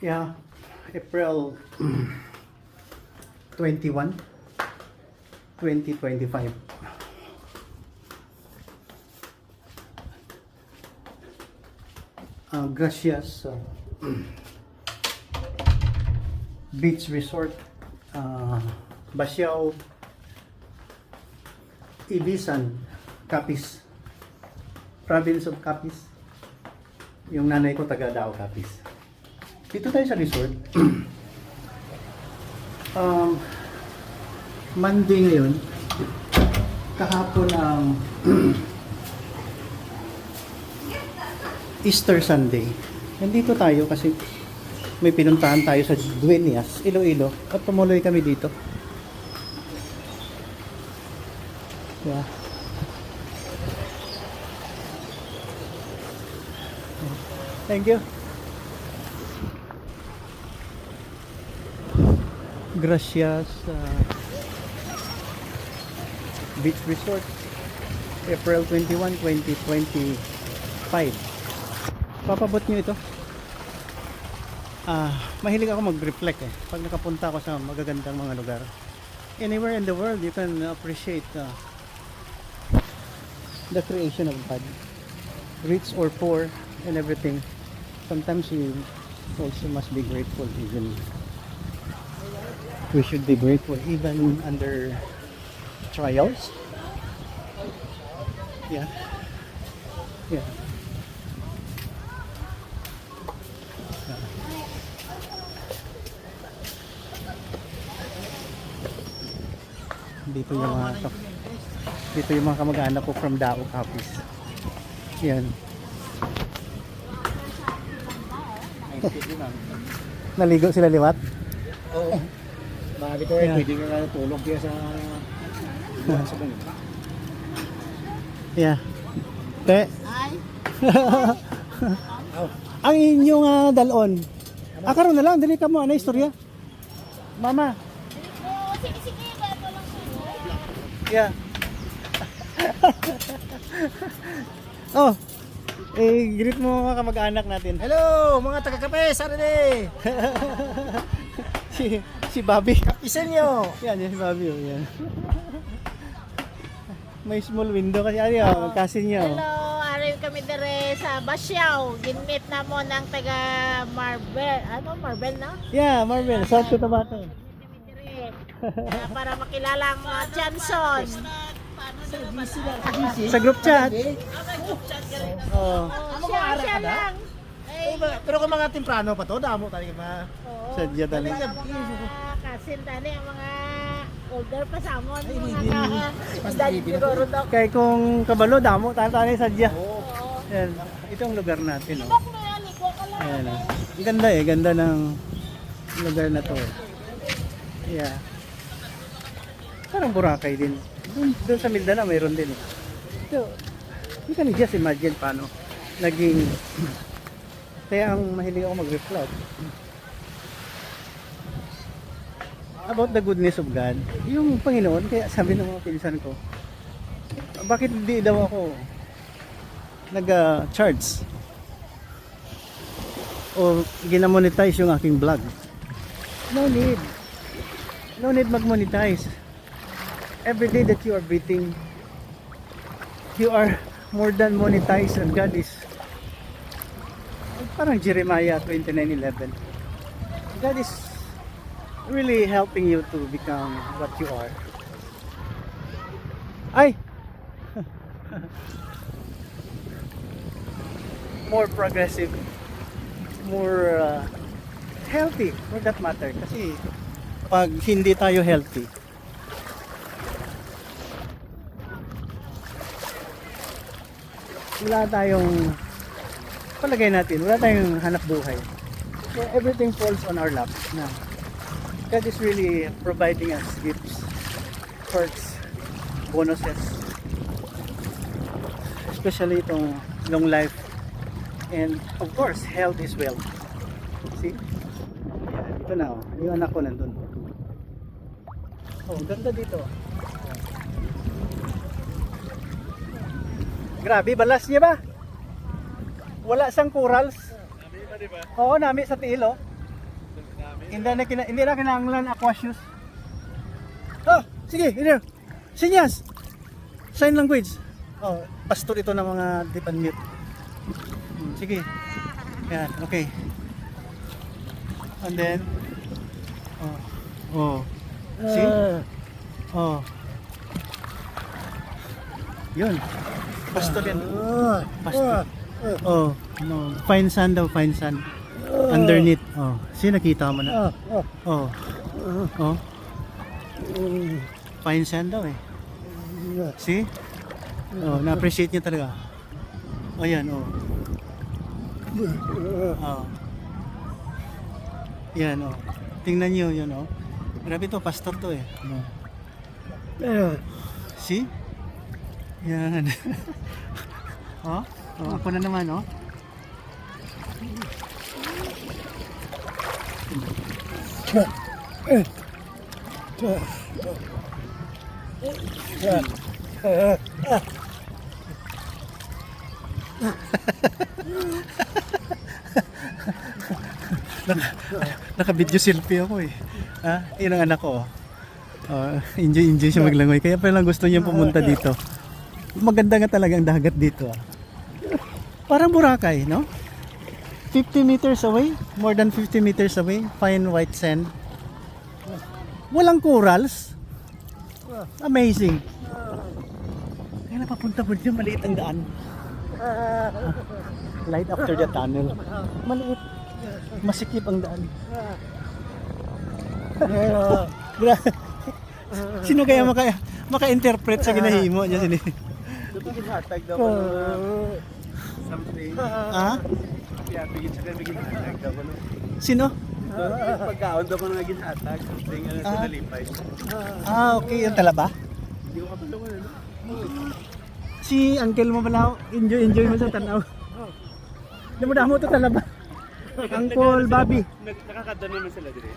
Yeah, April 21, 2025. Gracias Beach Resort, Basiao, Ibisan, Capiz, Province of Capiz. Yung nanay ko taga Dao, Capiz. Dito tayo sa resort. Monday ngayon, kahapon ang Easter Sunday. Nandito tayo kasi may pinuntahan tayo sa Dueñas, Iloilo, at tumuloy kami dito. Yeah. Thank you. Gracias Beach Resort, April 21, 2025. Papabot nyo ito. Mahilig ako mag-reflect pag nakapunta ako sa magagandang mga lugar. Anywhere in the world you can appreciate the creation of God, rich or poor and everything. Sometimes you also must be grateful. Even we should be grateful even under trials. Yeah. Dito yung mga kamag-anak ko from Dao, Capiz. Yan. Naligo sila liwat? Oo. Marami ko pwede ka tulog kaya sa banyo. Yeah. Te. Ang inyong dalon. Karon na lang, dali ka mo. Ano istorya? Mama. Sige, bago lang po. Yeah. Oh. Greet mo mga kamag-anak natin. Hello mga taga-kape, Saturday! si Bobby. Kapisan nyo! Yan si Bobby. Yan. May small window kasi ano, kasin niyo. Hello, arrive kami dire sa Basiao. Ginmeet na mo ng taga Marbel. Ano, Marbel na? Yeah, Marvel. South Cotabato. Para makilala ang mga Johnson. Sa group chat. Oh. Siya lang. Pero kung mga temprano pa to, damo tayo pa. Oo. Sadya talaga. Kasin tani ang mga older pa sa amon. Mas Dahil siguro daw. Kaya kung kabalo, damo, tanay sadya. Oo. Yan. Ito ang lugar natin. Oh. Bak na yan, ikaw ka lang. Ayan. Ang ganda ganda ng lugar na to. Yeah. Parang Boracay din. Doon sa Mindanao mayroon din. So, you can just imagine paano naging kaya ang mahilig ako mag-reflect about the goodness of God. Yung Panginoon, kaya sabi ng mga pinsan ko, bakit hindi daw ako nag-charge o ginamonetize yung aking vlog? No need mag-monetize. Every day that you are breathing, you are more than monetized, and God is parang Jeremiah 29:11. God is really helping you to become what you are. Ay! More progressive, more healthy for that matter. Kasi pag hindi tayo healthy, wala tayong palagay natin, wala tayong hanap buhay. So everything falls on our lap na God is really providing us gifts, perks, bonuses, especially itong long life, and of course health is wealth. See? Yan, dito na yung anak ko nandun. Oh, ganda dito. Grabe, balas niya ba? Wala siyang corals. Sabi ba, diba? Oo, nami sa tiil, oh. Hindi na kinahanglan aqua shoes. Oh, sige, here. Sinyas. Sign language. Oh, pastor ito ng mga deep and mute. Sige. Yan, okay. And then see? Oh. Yun. Pastor yan. Pastor. Oh, no. Fine sand daw, fine sand. Underneath. Oh, see, nakita mo na. Oh. Oh. Fine sand daw eh. See? Oh, na-appreciate niya talaga. Oh, yan, oh. Oh. Yan, oh. Tingnan niyo yun, oh. Grabe to, pastor to eh. Oh. See? Yan. Oh, ako na naman, oh. Naka-video selfie ako eh. Ah, yun ang anak ko. Enjoy siya maglangoy. Kaya pala gusto niya pumunta dito. Maganda nga talaga ang dagat dito. Parang Boracay, no? 50 meters away, more than 50 meters away, fine white sand. Walang corals. Amazing. Kaya napapunta mo dyan, maliit ang daan. Light after the tunnel. Maliit. Masikip ang daan. Sino kaya maka-interpret sa ginahimo niya sini? Bigin hatag daw something. Ah? Kaya bigin sa bigin hatag daw no. Sino? Pagkaon daw ko naging hatag something ano sa Dalipay. Ah, okay, yung talaba. Hindi ko kapalungan ano. Si uncle mo pala, enjoy mo sa tanaw. Damo to talaba. Uncle Bobby. Nakakadto naman sila dire.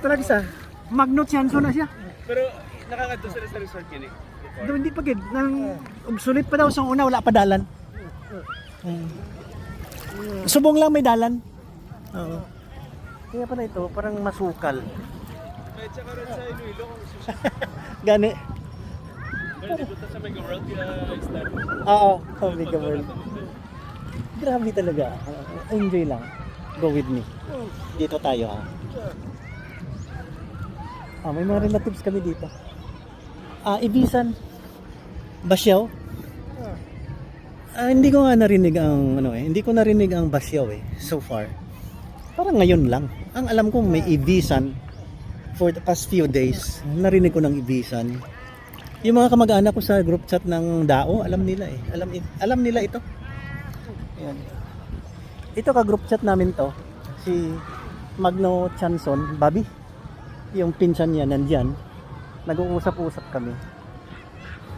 Talaga sa Magnot Chanso na siya. Pero nakakadto sila sa resort kini. Doon hindi pa gid nang obsolete pa daw sa una, wala pa dalan. Subong lang may dalan. Oo. Kaya pala ito, parang masukal. Kahit sa karon sa Iloilo kung Gani. pero dito sa Mega World start. Oo, Mega World. Grabe talaga. Enjoy lang. Go with me. Dito tayo ha. May mga relatives kami dito. Ibisan. Basyaw. Hindi ko nga narinig ang hindi ko narinig ang Basyaw so far. Parang ngayon lang. Ang alam ko may Ibisan for the past few days. Narinig ko ng Ibisan. Yung mga kamag-anak ko sa group chat ng Dao, alam nila eh. Alam nila ito. Ayan. Ito ka group chat namin to. Si Magno Chanson, Bobby. Yung pinsan niya nandyan. Nag-uusap-usap kami.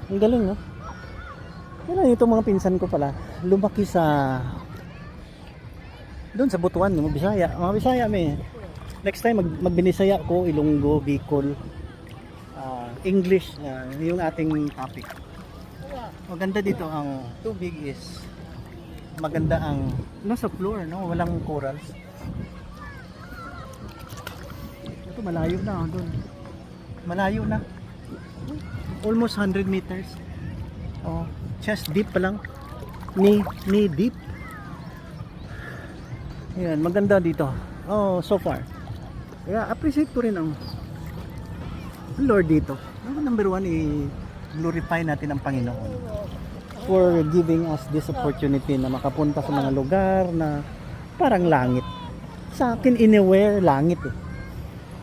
Ang galing, no? Yan itong mga pinsan ko pala. Lumaki sa doon sa Butuan, mga Bisaya. Mga Bisaya may. Next time magbinisaya ko, Ilonggo, Bicol, English, yung ating topic. Maganda dito ang tubig is maganda ang nasa floor, no? Walang corals. Ito malayo na doon. Malayo na. Almost 100 meters. Oh, chest deep pa lang. Knee deep. Yan, maganda dito. Oh, so far. Kaya appreciate ko rin ang Lord dito. Number one, i-glorify natin ang Panginoon for giving us this opportunity na makapunta sa mga lugar na parang langit. Sa akin, anywhere, langit eh.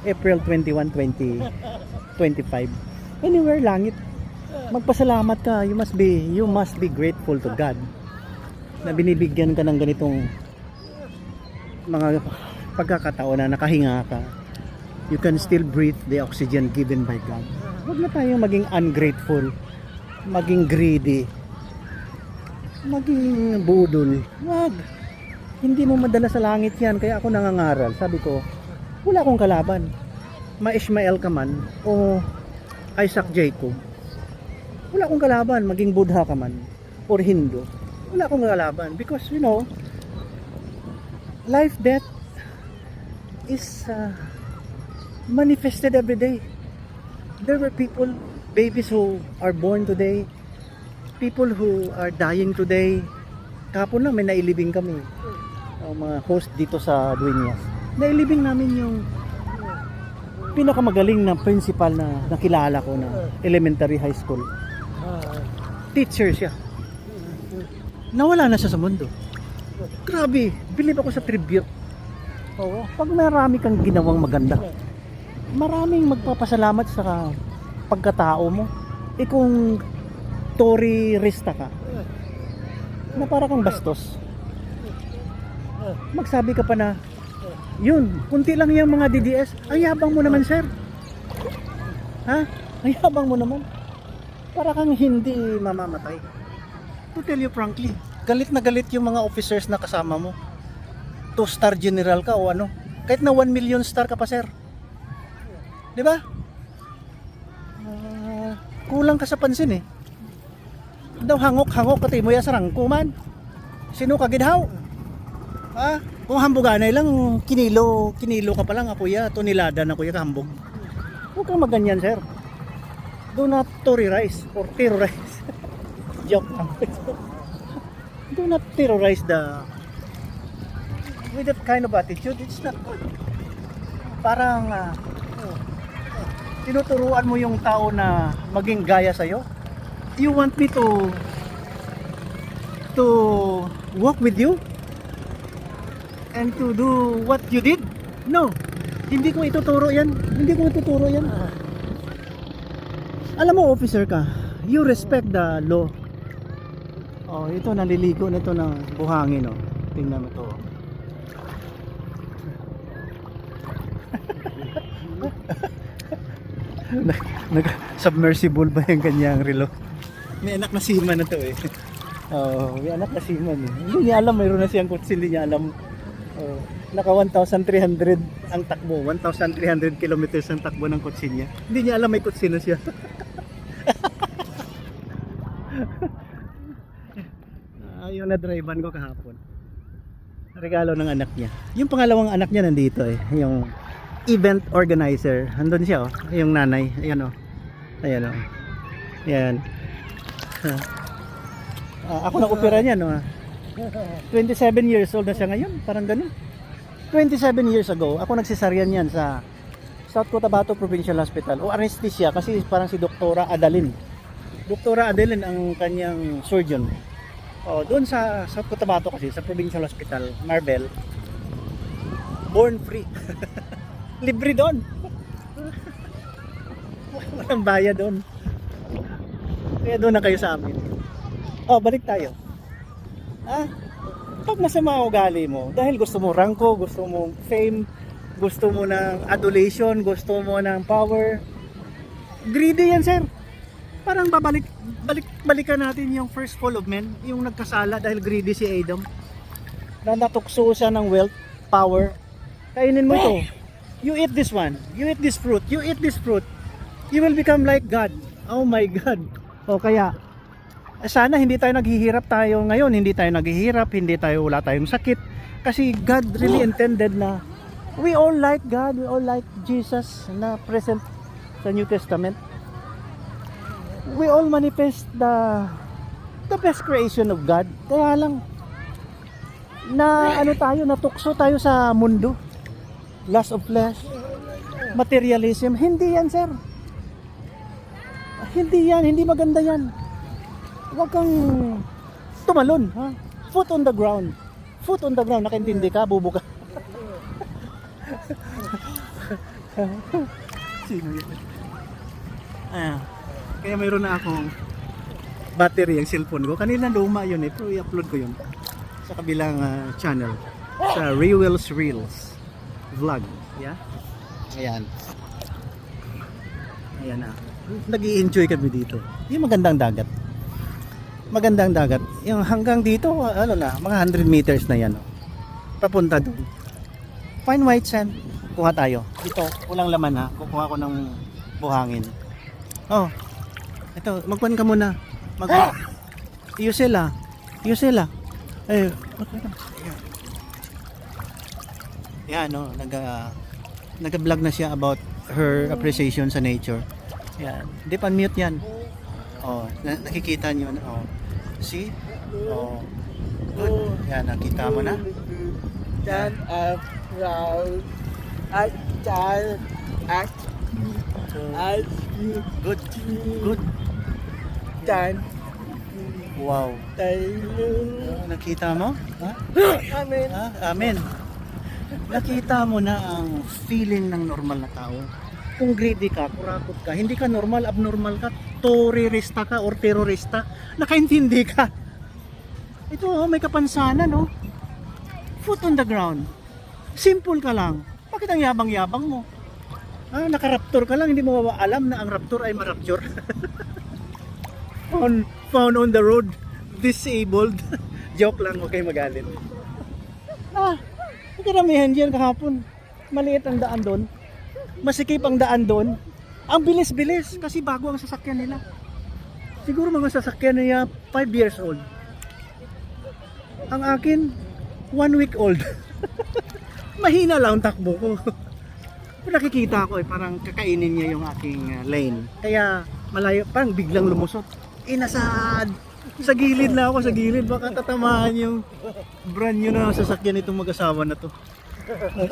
April 21, 2025. Anywhere, langit. Magpasalamat ka. You must be grateful to God na binibigyan ka ng ganitong mga pagkakataon na nakahinga ka. You can still breathe the oxygen given by God. Huwag na tayong maging ungrateful, maging greedy, maging budol. Huwag. Hindi mo madala sa langit yan. Kaya ako nangangaral. Sabi ko, wala akong kalaban. Ma-Ishmael ka man o Isaac Jacob. Wala akong kalaban. Maging Buddha ka man or Hindu. Wala akong kalaban. Because, life, death is manifested every day. There were people, babies who are born today, people who are dying today. Kahapon na may nailibing kami, mga host dito sa Dueñas. Nailibing namin yung pinakamagaling na principal na nakilala ko na elementary high school. Teacher siya. Nawala na siya sa mundo. Grabe, believe ako sa tribute. Oo, pag marami kang ginawang maganda, maraming magpapasalamat sa pagkatao mo. Kung Tory-rista ka, na para kang bastos, magsabi ka pa na, yun, kunti lang yung mga DDS, ang yabang mo naman, sir. Ha? Ang yabang mo naman. Para kang hindi mamamatay. To tell you frankly, galit na galit yung mga officers na kasama mo. 2-star general ka o ano. Kahit na 1 million star ka pa, sir. Di ba? Kulang ka sa pansin eh. Daw hangok-hangok kati mo ya sa rangkuman. Sino ka gidhaw? Ha? Kung hambuganay lang, kinilo ka pa lang ako ya, tonelada na kuya kahambog. Huwag kang maganyan, sir. Do not terrorize or terrorize. Joke lang. Do not terrorize with that kind of attitude. It's not good. Parang tinuturuan mo yung tao na maging gaya sa'yo. You want me to walk with you and to do what you did? No, hindi ko ituturo yan. Alam mo, officer ka, you respect the law. Oh, ito naliligo nito ng buhangin, oh. Tingnan mo to. Submersible ba yung kanyang relo? May anak na seaman na to eh. Oh, may anak na seaman eh. Hindi niya alam, mayroon na siyang kutsi, hindi niya alam. Oh, naka 1,300 ang takbo, 1,300 kilometers ang takbo ng kutsi niya. Hindi niya alam may kutsi na siya. Yung na-drivean ko kahapon. Regalo ng anak niya. Yung pangalawang anak niya nandito eh, yung event organizer. Andun siya oh, yung nanay. Ayan oh. Ayan oh. Ayan. Ako na-opera niya no. 27 years old na siya ngayon, parang ganun. 27 years ago, ako nagsisaryan yan sa South Cotabato Provincial Hospital o anesthesia kasi parang si Doktora Adalin. Doktora Adalin ang kanyang surgeon. Oh, doon sa South Cotabato kasi sa Provincial Hospital, Marbel. Born free. Libre doon. Walang bayad doon. Kaya doon na kayo sa amin. Oh, balik tayo. Pag masama ugali mo, dahil gusto mo rangko, gusto mo fame, gusto mo ng adulation, gusto mo ng power, greedy yan, sir. Parang balikan natin yung first fall of men, yung nagkasala dahil greedy si Adam. Natukso siya ng wealth, power. Kainin mo ito. You eat this one. You eat this fruit. You eat this fruit. You will become like God. Oh my God. O kaya, sana hindi tayo naghihirap tayo ngayon. Hindi tayo naghihirap. Wala tayong sakit. Kasi God really intended na we all like God. We all like Jesus na present sa New Testament. We all manifest the best creation of God. Kaya lang, natukso tayo sa mundo. Lust of flesh, materialism. Hindi yan, sir. Hindi yan, hindi maganda yan. Huwag kang tumalon, ha? Foot on the ground. Foot on the ground, nakaintindi ka, bubo ka. Sino yun? Kaya mayroon na akong battery ang cellphone ko. Kanina luma yun eh, pero i-upload ko yun sa kabilang channel. Sa Rewell's Reels vlog, yeah? Ayan. Ayan na. Nag-i-enjoy kami dito. Yung magandang dagat. Magandang dagat. Yung hanggang dito, mga 100 meters na yan. Papunta doon. Fine white sand. Kuha tayo. Ito, walang laman ha. Kukuha ko ng buhangin. Oh. Ito, magpan ka muna. Yusela. Eh, yan, no, nag-vlog na siya about her appreciation sa nature. Yan. Hindi pa mute yan. Oh, nakikita niyo na. Oh. See? Oh. Good. Yan, nakita mo na. Dan round at dan at Good. Good. dan Wow. tayo. Nakita mo? Ha? Amen. Ha? Amen. Nakita mo na ang feeling ng normal na tao. Kung greedy ka, kurakot ka, hindi ka normal, abnormal ka, terorista ka or terorista, nakaintindi ka. Ito, oh, may kapansanan, oh. Foot on the ground. Simple ka lang. Bakit ang yabang-yabang mo? Ah, naka-raptor ka lang, hindi mo alam na ang raptor ay ma-rapture. found on the road, disabled. Joke lang, huwag kayo magalit. Ah, ang karamihan dyan kahapon. Maliit ang daan doon. Masikip ang daan doon. Ang bilis-bilis kasi bago ang sasakyan nila. Siguro mga sasakyan niya 5 years old. Ang akin 1 week old. Mahina lang ang takbo ko. Kung nakikita ko parang kakainin niya yung aking lane. Kaya malayo, parang biglang lumusot. Inasad. Sa gilid na ako, sa gilid. Baka tatamaan yung brand new na sasakyan itong mag-asawa na to.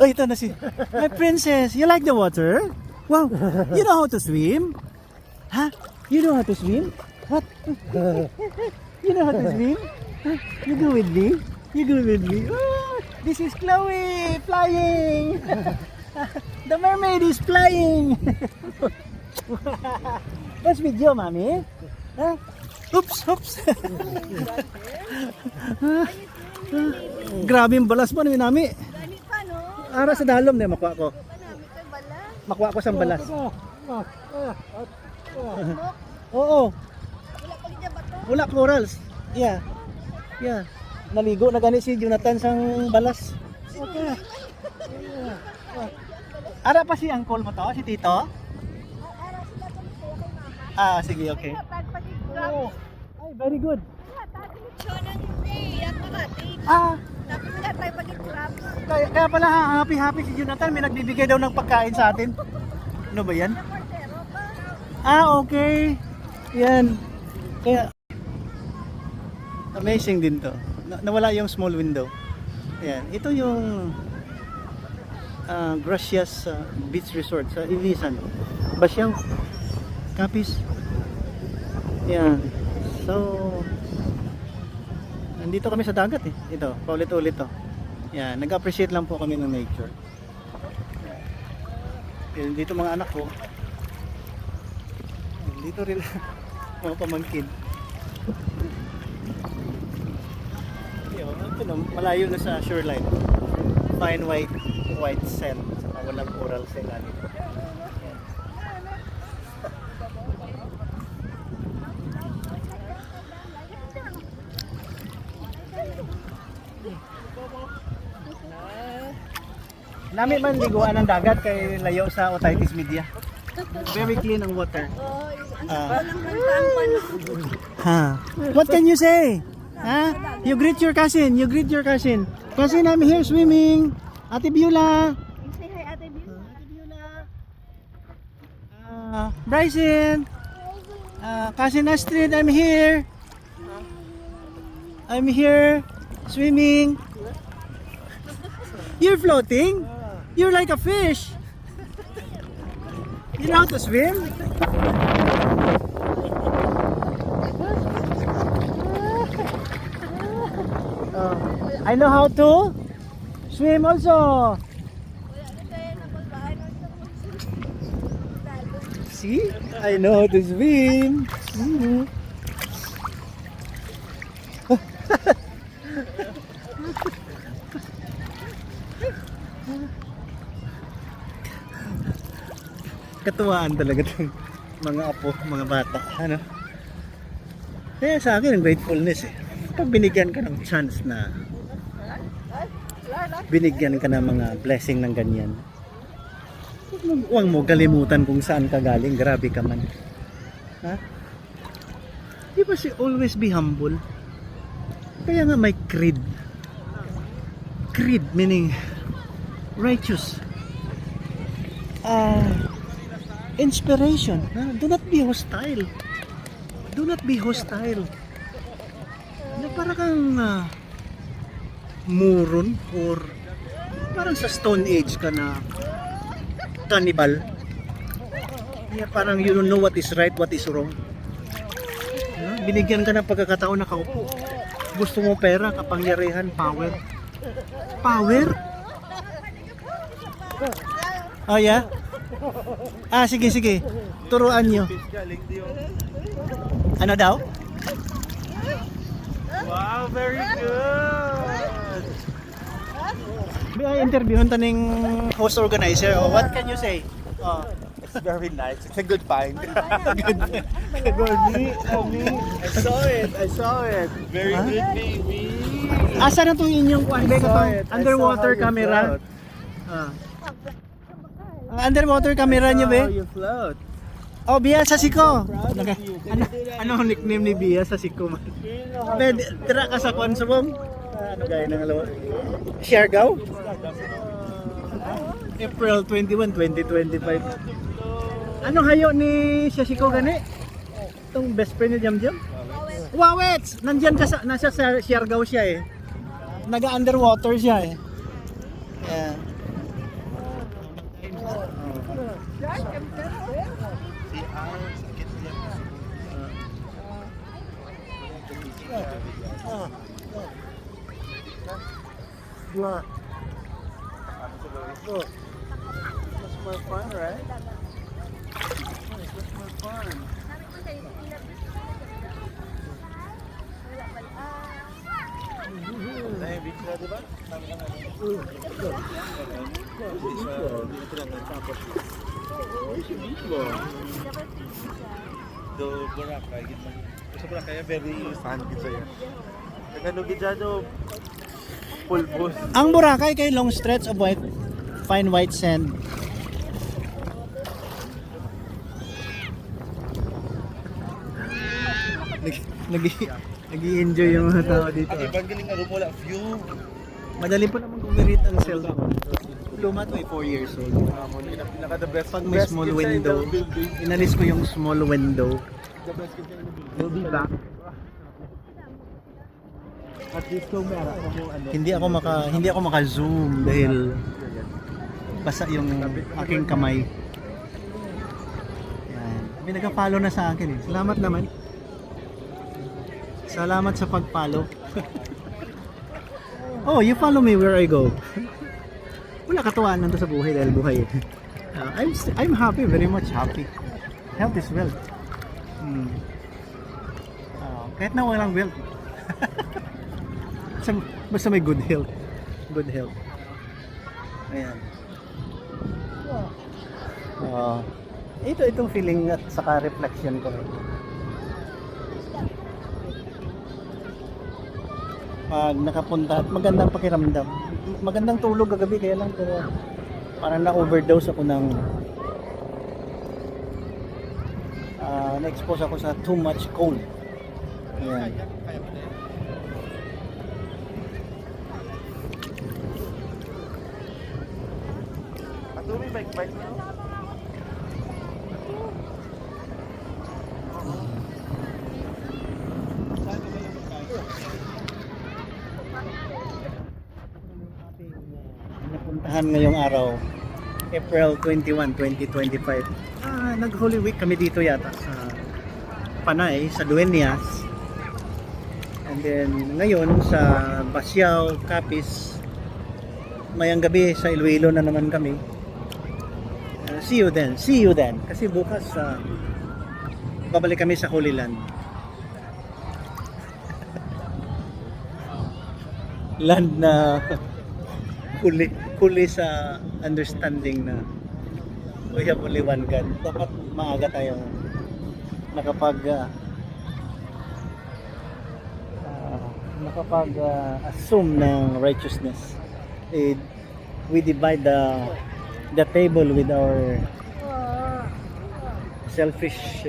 Ay, ito na si... My princess, you like the water? Wow, you know how to swim? Huh? You know how to swim? What? You know how to swim? Huh? You go with me? You go with me? Oh, this is Chloe flying! The mermaid is flying! Let's video, mommy. Huh? Oops, oops. Grabe yung balas mo ni Nami. Ara sa dalom na makuha ko. Makuha ko sa balas. Oo. Wala corals. Yeah. Yeah. Naligo na gani si Jonathan sang balas. Okay. Ara pa si uncle mo to, si Tito? Ah, sige, okay. Oh, ay, very good. Ah, kaya pala happy si Jonathan, may nagbibigay daw ng pagkain sa atin. Ano ba yan? Ah, okay. Yan. Kaya, amazing din to. Nawala yung small window. Yan. Ito yung Gracias Beach Resort sa Ilisan. Basyang. Kapis. Yan. So, nandito kami sa dagat eh. Ito, paulit-ulit to. Yan, nag-appreciate lang po kami ng nature. Yan, dito mga anak ko. Dito rin mga pamangkin. Yan, ito na, malayo na sa shoreline. Fine white sand. Saka walang coral sa ilalim. Yan. Nami man liguan ng dagat kay layo sa Otitis Media. Very clean ang water. What can you say? Huh? You greet your cousin. You greet your cousin. Cousin, I'm here swimming. Ate Beulah. Say hi, Ate Beulah. Ate Beulah. Bryson. Cousin Astrid, I'm here. I'm here swimming. You're floating? You're like a fish. You know how to swim? I know how to swim also. See? I know how to swim. Katuwaan talaga itong mga apo, mga bata, ano? Kaya sa akin, ang gratefulness eh. Pag binigyan ka ng chance na binigyan ka ng mga blessing ng ganyan, huwag mo kalimutan kung saan ka galing, grabe ka man. Ha? Di ba si always be humble? Kaya nga may creed. Creed meaning righteous. inspiration. Do not be hostile. Do not be hostile. Na para kang moron or parang sa Stone Age ka na cannibal. Yeah, parang you don't know what is right, what is wrong. Binigyan ka ng pagkakataon na kaupo. Gusto mo pera, kapangyarihan, power. Power? Oh yeah? Sige, sige. Turuan nyo. Ano daw? Wow, very good! May interviewin taning host organizer. Oh, what can you say? Oh. It's very nice. It's a good find. Good. Me. I saw it. Very Huh? good, baby. Asa na itong inyong kuwan? I saw it. Underwater I saw how you camera. float. Underwater camera niyo, How be? you float. Oh, Bia sa Siko. Proud of you. Ano ang nickname ni Bia sa Siko man? Pwede, tira ka sa kuwan subong. Ano gaya ng alawa? Siargao? April 21, 2025. Anong hayo ni Shashiko gani? Itong best friend ni Jam Jam? Wawets! Nandyan ka sa, nasa Siargao siya eh. Naga-underwater siya eh. Yeah. What? Look. That's more fun, right? That's more fun. Beach na, diba? Do Boracay, sa Boracay very fun gid siya. Nagano gid siya do pulbos. Ang Boracay kay long stretch of white, fine white sand. Nag-i-enjoy yung mga tao dito. Ang ibang galing nga wala view. Madali pa naman kumirit ang cellphone. Luma to 4 years old. Pinaka the best. Pag may small window, inalis ko yung small window. The best gift in the building. We'll be back. At least kung meron mo ano. Hindi ako maka-zoom dahil basa yung aking kamay. Yan. May nag-follow na sa akin eh. Salamat naman. Salamat sa pag-follow. Oh, you follow me where I go. Wala katuwaan nito sa buhay dahil buhay. I'm happy, very much happy. Health is wealth. Kahit na walang wealth. Basta may good health. Good health. Ayan. Itong feeling at saka reflection ko. Pag nakapunta at magandang pakiramdam. Magandang tulog kagabi kaya lang pero parang na-overdose ako ng na-expose ako sa too much cold. Ayan. Atumi bike na. Napuntahan ngayong araw, April 21, 2025. Nag-Holy Week kami dito yata sa Panay, sa Dueñas. And then ngayon sa Basiao, Capiz. Mayang gabi sa Iloilo na naman kami. See you then. Kasi bukas babalik kami sa Holy Land. Land na huli sa understanding na we have only one God. Dapat maaga tayong assume ng righteousness. We divide the table with our selfish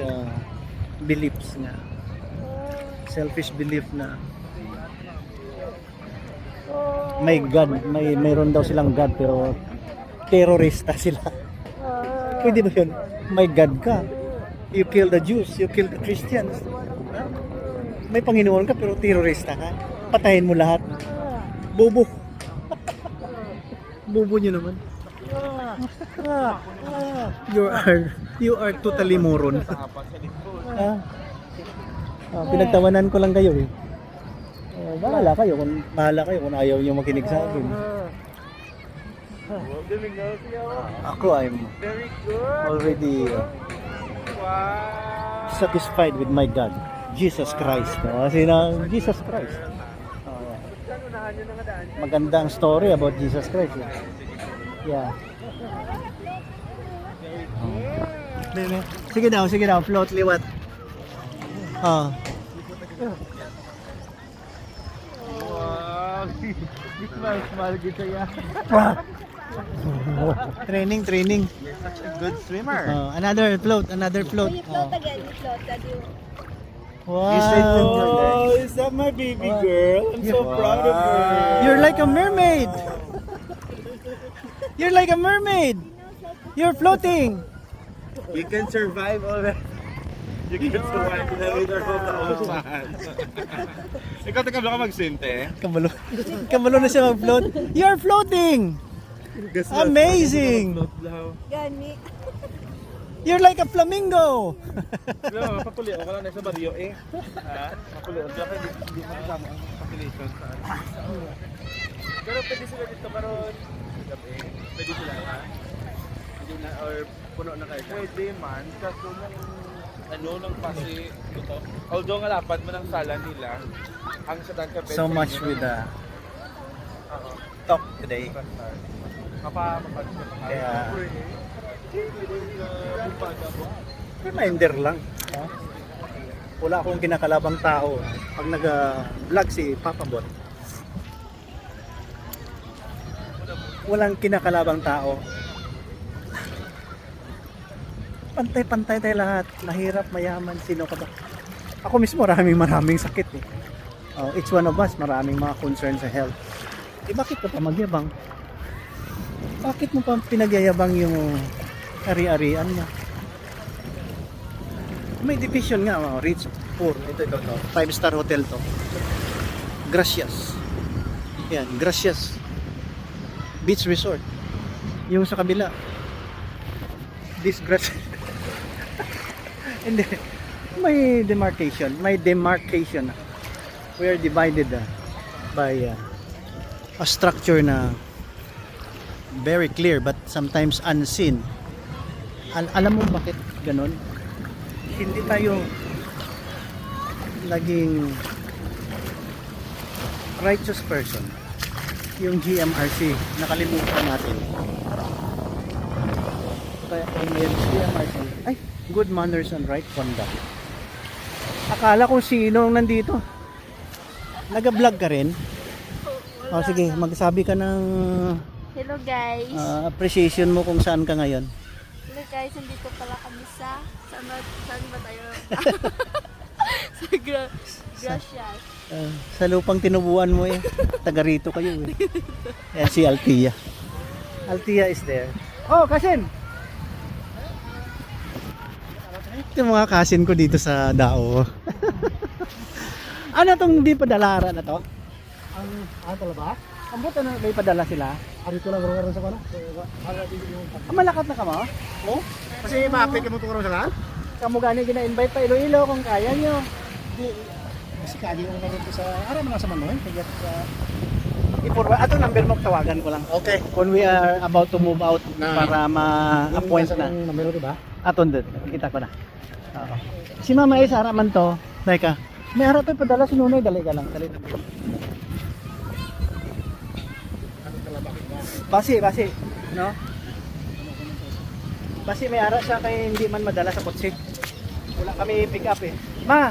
beliefs na may God, mayroon daw silang God pero terorista sila. Pwede ba yun? may God ka. You kill the Jews, you kill the Christians. May Panginoon ka pero terorista ka. Patayin mo lahat. Bobo. Bobo nyo naman. You are totally moron. Ah. Pinagtawanan ko lang kayo eh. Bahala kayo kung ayaw niyo makinig sa akin. Ako I'm already satisfied with my God, Jesus Christ. Kasi na Jesus Christ. Maganda ang story about Jesus Christ. Yeah. Sige daw, float liwat. Wow. Smile gitu ya. Training. You're such a good swimmer. Another float. Will you float again? You float, that you... Wow. Is that my baby girl? I'm so proud of her. You're like a mermaid. You're like a mermaid. You're floating. You can survive already. You can survive in the middle of the ocean. Ikaw taga ka mag-swim, te? Kabalo na siya mag-float. You're floating. Amazing. Gani. You're like a flamingo. No, papuli ako lang sa baryo eh. Ha? Papuli ako kaya hindi makasama ang population sa Pero pwede sila dito karon. Gabi. Pwede sila ha. Hindi na or puno na kayo. Pwede man kaso nung pasi ito. Although nga lapad man ang sala nila, ang sa tangka So much with the talk today. Kaya reminder lang. Wala akong kinakalabang tao. Pag nag-vlog si Papa Bot, walang kinakalabang tao. Pantay-pantay tayo lahat. Mahirap, mayaman, sino ka ba? Ako mismo maraming sakit eh. Each one of us maraming mga concern sa health. Bakit ka pa magyabang? Bakit mo pa pinagyayabang yung ari-arian mo? May division nga, rich, poor. Ito. 5-star hotel to. Gracias. Yan, Gracias Beach Resort. Yung sa kabila, disgrace. Hindi. May demarcation. We are divided by a structure na very clear but sometimes unseen. Alam mo bakit ganun? Hindi tayo laging righteous person. Yung GMRC, nakalimutan natin. Kaya yung GMRC, ay, good manners and right conduct. Akala ko sino ang nandito. Nag-vlog ka rin? O sige, magsabi ka ng Hello guys. appreciation mo kung saan ka ngayon. Hello guys, nandito pala kami sa... Saan ba tayo? Sa Gracias. Sa lupang tinubuan mo eh. Taga rito kayo eh. Yan si Altia. Altia is there. Oh, Kasin! Ito yung mga kasin ko dito sa Dao. Ano tong di padalaran na to? Ang talaga? Ang buto na may padala sila? Arito lang karon sa kana. Malakat na ka mo? Oh? Kasi ma-apply ka mo tukaro sa lahat? Kamu gani gina-invite pa Iloilo kung kaya nyo. Kasi kali ko karon sa ara man sa Manoy, kaya sa I-forward. Ato number mo, tawagan ko lang. Okay. When we are about to move out para ma-appoint na. Numero ba? Aton doon. Kita ko na. Oo. Si Mama Isa, haraman to. Teka. May harap tayo padala si Nunoy. Dali ka lang. Dali. Basi. No? Basi may ara siya kaya hindi man madala sa kotse. Wala kami pick up eh. Ma!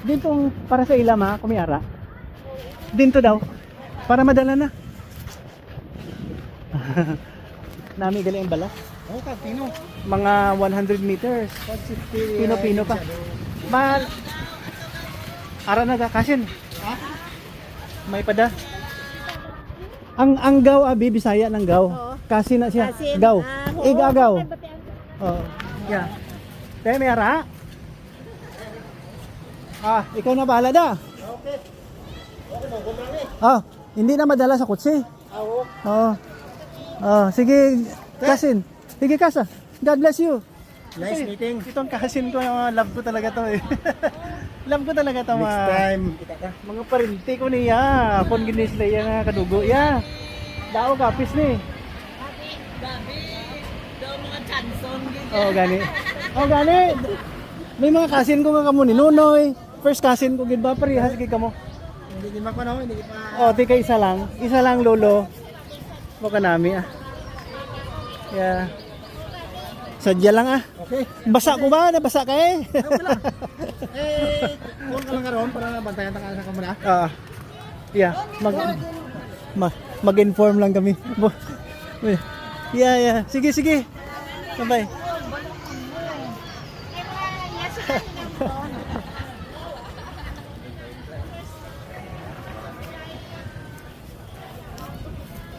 Dito para sa ilam ha, kumiara. Dito daw. Para madala na. Nami gali ang balas. Oh, Pino. Mga 100 meters. Pino-pino pa. Mahal. Ara na Kasin. Ha? May pada. Ang gaw abi Bisaya ng gaw. Oo. Kasi na siya. Kasin. Gaw. Oo. Igagaw. Oh, yeah. Tayo may ara? Ikaw na bahala da. Okay. Okay, mag-gumami. Hindi na madala sa kutsi. Oo. Sige, Kasin. Sige, Kasa. God bless you. Nice meeting. Itong Kasin ko, love ko talaga to eh. Love ko talaga to. Next time. Kita ka. Mga parinti ko niya. Kung ginis na yan nga kadugo. Ya. Dao kapis ni. Daw mga chanson. Gani. Gani. May mga kasin ko nga kamo ni Nunoy. First cousin ko gid ba parehas gid kamo. Hindi pa pa no, hindi pa. Tika isa lang. Isa lang lolo. Baka nami Yeah. Sadya lang Okay. Basa ko ba? Nabasa ka eh. Wala. Kung ka lang karon para bantayan ta ka sa kamera. Yeah. Mag-inform lang kami. Yeah. Sige. Bye.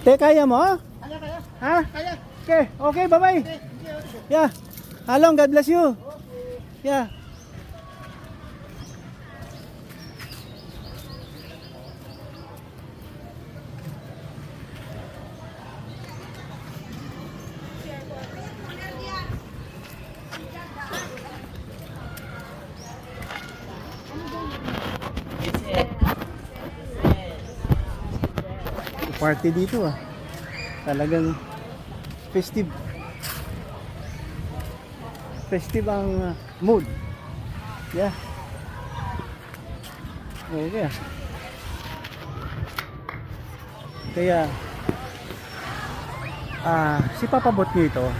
Te, kaya mo? Kaya. Ha? Kaya. Okay, bye-bye. Yeah. Halong, God bless you. Yeah. Party dito talagang festive ang mood. Yeah. Okay. Kaya si Papa Bot nyo ito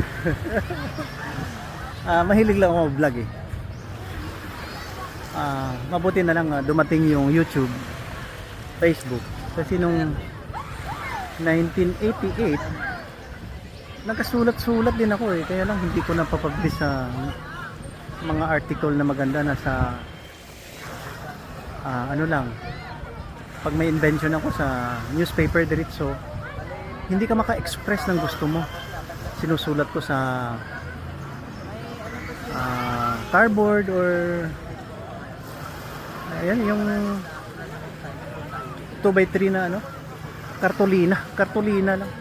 mahilig lang ako vlog eh. Mabuti na lang dumating yung YouTube, Facebook kasi nung 1988 nagkasulat-sulat din ako eh, kaya lang hindi ko napapublish sa mga article na maganda na sa ano lang, pag may invention ako sa newspaper diretso, hindi ka maka-express ng gusto mo. Sinusulat ko sa cardboard or ayan yung 2x3 na ano, kartolina lang.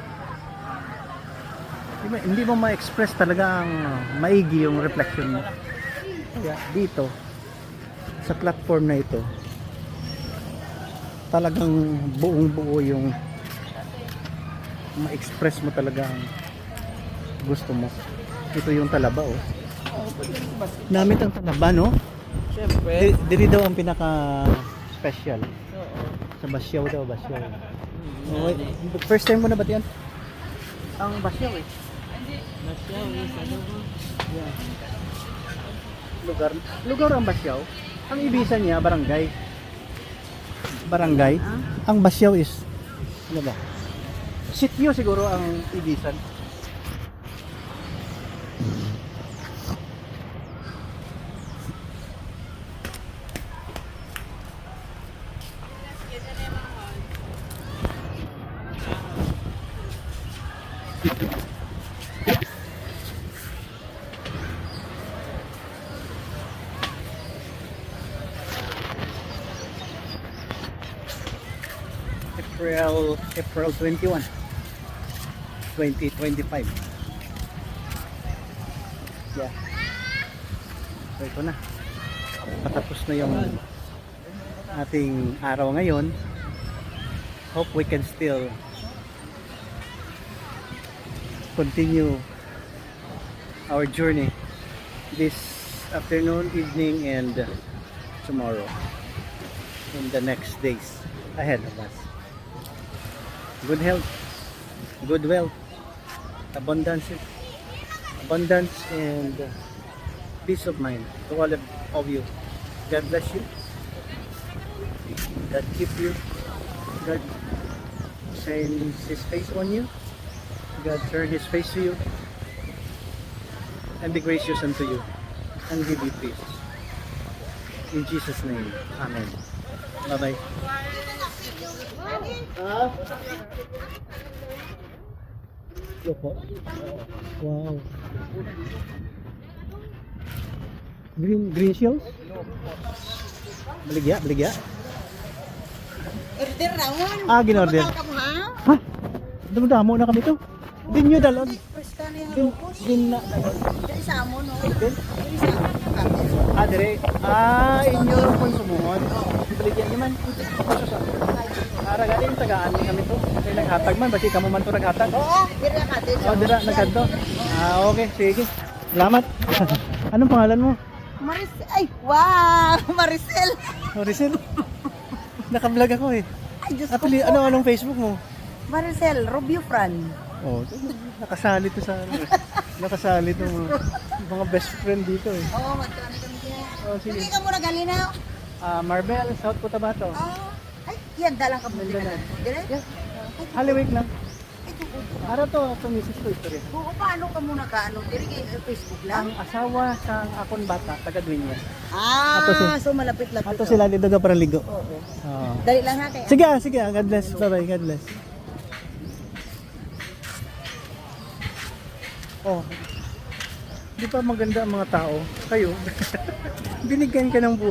Hindi mo ma-express talaga ang maigi yung reflection mo. Kaya dito sa platform na ito talagang buong buo yung ma-express mo talaga ang gusto mo. Ito yung talaba Namit ang talaba no? Siyempre. Dili daw ang pinaka special. Sa Basyaw daw, Basyaw. First time mo na ba yan? Ang Basyaw eh. Basyaw, Yeah. Lugar ang Basyaw. Ang ibisan niya barangay. Ang Basyaw is ano ba? Sityo siguro ang ibisan. April 21 2025. Yeah. So ito na. Patapos na yung ating araw ngayon. Hope we can still continue our journey this afternoon, evening, and tomorrow in the next days ahead of us. Good health, good wealth, abundance, and peace of mind to all of you. God bless you. God keep you. God shine His face on you. God turn His face to you and be gracious unto you and give you peace. In Jesus' name, Amen. Bye-bye. Wow. Green shells? Baligya. Order rawan. Ah, ginorder. Bakal kamu ha? Ha? Damo na kami to. Din nyo dalon. Presta na yung Din na. Dari sa amo no. Din? Dari sa amo. Ah, dire. Ah, inyo kung sumungod. Baligyan nyo man. Ara galing tagaan ni kami to. Kaya naghatag man, basi kamo man to naghatag. Oo, diri ka din. Oh, dira nagkanto. Ah, okay, sige. Salamat. Anong pangalan mo? Maricel. Ay, wow! Maricel. Maricel. Naka-vlog ako eh. Ay, Diyos ko Apili, po. anong Facebook mo? Maricel, Rubio Fran. Oh, nakasali to sa nakasali to mga best friend dito eh. Oo, magkano kami niya. Oh, sige. Hindi ka muna galinaw. Marvel, South Cotabato. Ay, yan, dalang ka muna. Mindanao. Dire? Yeah. Haliwig lang. Ara to misis ko ito rin. Oo, paano ka muna ka? Ano? Dire kay Facebook lang? Ang asawa sa akon bata, taga Dueñas. Ah, Ato so malapit-lapit. Ato sila dito ka para ligo. Oo. Oo. Dali lang ha kay. Sige, God bless. Bye-bye, God bless. Oh. Di ba maganda ang mga tao? Kayo? Binigyan ka ng buhay.